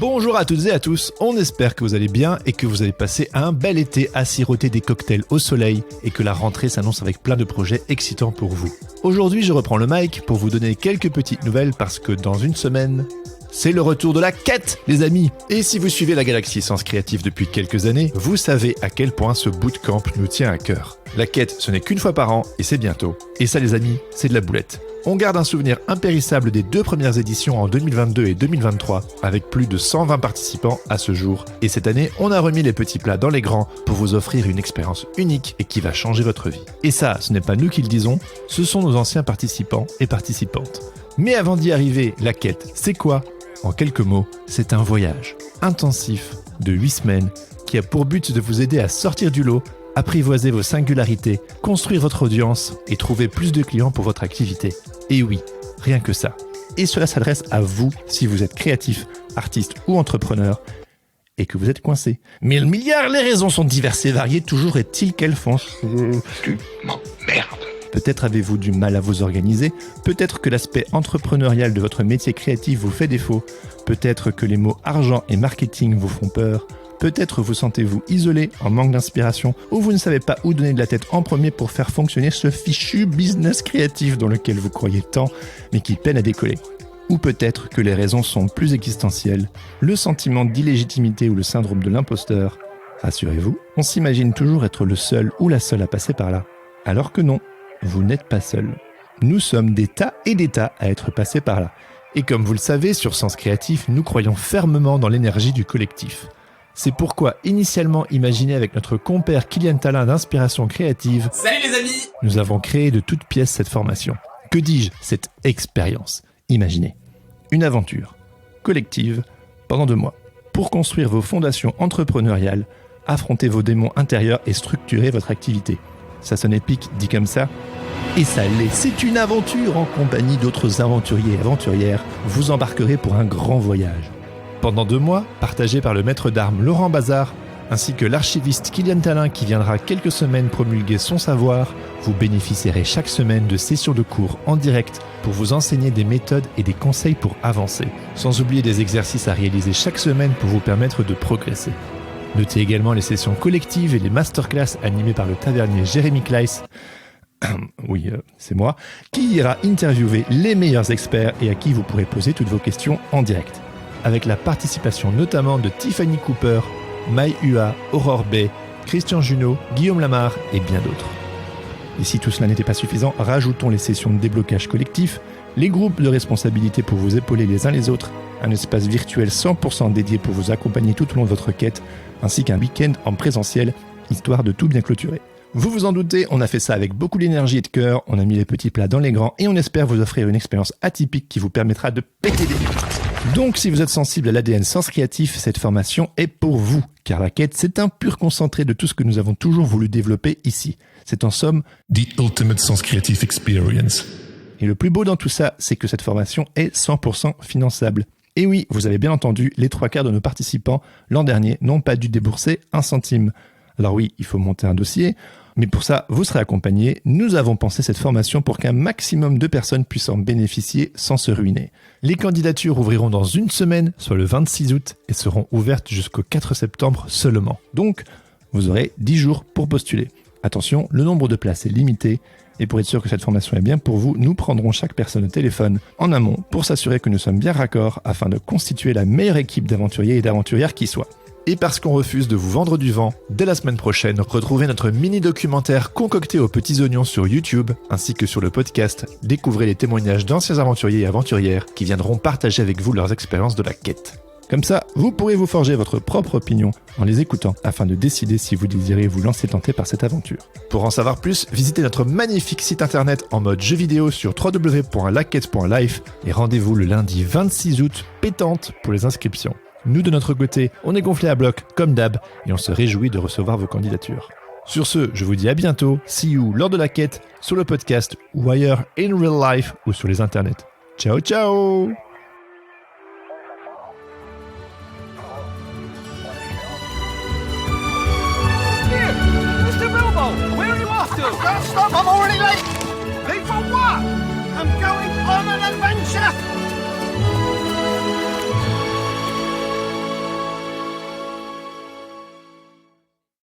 Bonjour à toutes et à tous, on espère que vous allez bien et que vous avez passé un bel été à siroter des cocktails au soleil et que la rentrée s'annonce avec plein de projets excitants pour vous. Aujourd'hui, je reprends le mic pour vous donner quelques petites nouvelles parce que dans une semaine, c'est le retour de la quête, les amis. Et si vous suivez la Galaxie Sens Créatif depuis quelques années, vous savez à quel point ce bootcamp nous tient à cœur. La quête, ce n'est qu'une fois par an et c'est bientôt. Et ça, les amis, c'est de la boulette. On garde un souvenir impérissable des 2 premières éditions en 2022 et 2023, avec plus de 120 participants à ce jour. Et cette année, on a remis les petits plats dans les grands pour vous offrir une expérience unique et qui va changer votre vie. Et ça, ce n'est pas nous qui le disons, ce sont nos anciens participants et participantes. Mais avant d'y arriver, la quête, c'est quoi ? En quelques mots, c'est un voyage intensif de 8 semaines qui a pour but de vous aider à sortir du lot, apprivoiser vos singularités, construire votre audience et trouver plus de clients pour votre activité. Et oui, rien que ça. Et cela s'adresse à vous si vous êtes créatif, artiste ou entrepreneur et que vous êtes coincé. 1000 milliards, les raisons sont diverses et variées, toujours est-il qu'elles font... Tu m'emmerdes. Peut-être avez-vous du mal à vous organiser, peut-être que l'aspect entrepreneurial de votre métier créatif vous fait défaut, peut-être que les mots argent et marketing vous font peur, peut-être vous sentez-vous isolé, en manque d'inspiration, ou vous ne savez pas où donner de la tête en premier pour faire fonctionner ce fichu business créatif dans lequel vous croyez tant, mais qui peine à décoller. Ou peut-être que les raisons sont plus existentielles, le sentiment d'illégitimité ou le syndrome de l'imposteur. Rassurez-vous, on s'imagine toujours être le seul ou la seule à passer par là. Alors que non. Vous n'êtes pas seul. Nous sommes des tas et des tas à être passés par là. Et comme vous le savez, sur Sens Créatif, nous croyons fermement dans l'énergie du collectif. C'est pourquoi, initialement imaginé avec notre compère Kylian Talin d'Inspiration Créative, salut les amis, nous avons créé de toutes pièces cette formation. Que dis-je, cette expérience. Imaginez. Une aventure collective pendant 2 mois pour construire vos fondations entrepreneuriales, affronter vos démons intérieurs et structurer votre activité. Ça sonne épique, dit comme ça. Et ça l'est. C'est une aventure en compagnie d'autres aventuriers et aventurières. Vous embarquerez pour un grand voyage. Pendant 2 mois, partagé par le maître d'armes Laurent Bazar, ainsi que l'archiviste Kylian Talin qui viendra quelques semaines promulguer son savoir, vous bénéficierez chaque semaine de sessions de cours en direct pour vous enseigner des méthodes et des conseils pour avancer, sans oublier des exercices à réaliser chaque semaine pour vous permettre de progresser. Notez également les sessions collectives et les masterclass animées par le tavernier Jérémy Kleiss, c'est moi, qui ira interviewer les meilleurs experts et à qui vous pourrez poser toutes vos questions en direct. Avec la participation notamment de Tiffany Cooper, Mai Hua, Aurore Bay, Christian Junot, Guillaume Lamar et bien d'autres. Et si tout cela n'était pas suffisant, rajoutons les sessions de déblocage collectif, les groupes de responsabilité pour vous épauler les uns les autres, un espace virtuel 100% dédié pour vous accompagner tout au long de votre quête, ainsi qu'un week-end en présentiel, histoire de tout bien clôturer. Vous vous en doutez, on a fait ça avec beaucoup d'énergie et de cœur, on a mis les petits plats dans les grands et on espère vous offrir une expérience atypique qui vous permettra de péter des bulles. Donc si vous êtes sensible à l'ADN Sens Créatif, cette formation est pour vous, car la quête c'est un pur concentré de tout ce que nous avons toujours voulu développer ici. C'est en somme The Ultimate Sens Creative Experience. Et le plus beau dans tout ça, c'est que cette formation est 100% finançable. Et oui, vous avez bien entendu, les 3/4 de nos participants l'an dernier n'ont pas dû débourser 1 centime. Alors oui, il faut monter un dossier, mais pour ça, vous serez accompagnés. Nous avons pensé cette formation pour qu'un maximum de personnes puissent en bénéficier sans se ruiner. Les candidatures ouvriront dans 1 semaine, soit le 26 août, et seront ouvertes jusqu'au 4 septembre seulement. Donc, vous aurez 10 jours pour postuler. Attention, le nombre de places est limité. Et pour être sûr que cette formation est bien pour vous, nous prendrons chaque personne au téléphone en amont pour s'assurer que nous sommes bien raccords afin de constituer la meilleure équipe d'aventuriers et d'aventurières qui soit. Et parce qu'on refuse de vous vendre du vent, dès la semaine prochaine, retrouvez notre mini-documentaire concocté aux petits oignons sur YouTube, ainsi que sur le podcast. Découvrez les témoignages d'anciens aventuriers et aventurières qui viendront partager avec vous leurs expériences de la quête. Comme ça, vous pourrez vous forger votre propre opinion en les écoutant afin de décider si vous désirez vous lancer tenter par cette aventure. Pour en savoir plus, visitez notre magnifique site internet en mode jeu vidéo sur www.laquête.life et rendez-vous le lundi 26 août pétante pour les inscriptions. Nous, de notre côté, on est gonflés à bloc, comme d'hab, et on se réjouit de recevoir vos candidatures. Sur ce, je vous dis à bientôt, see you lors de la quête, sur le podcast, ou ailleurs, in real life, ou sur les internets. Ciao, ciao! Mr. Bilbo, where are you off to? Can't stop, I'm already late! Late for what? I'm going on an adventure!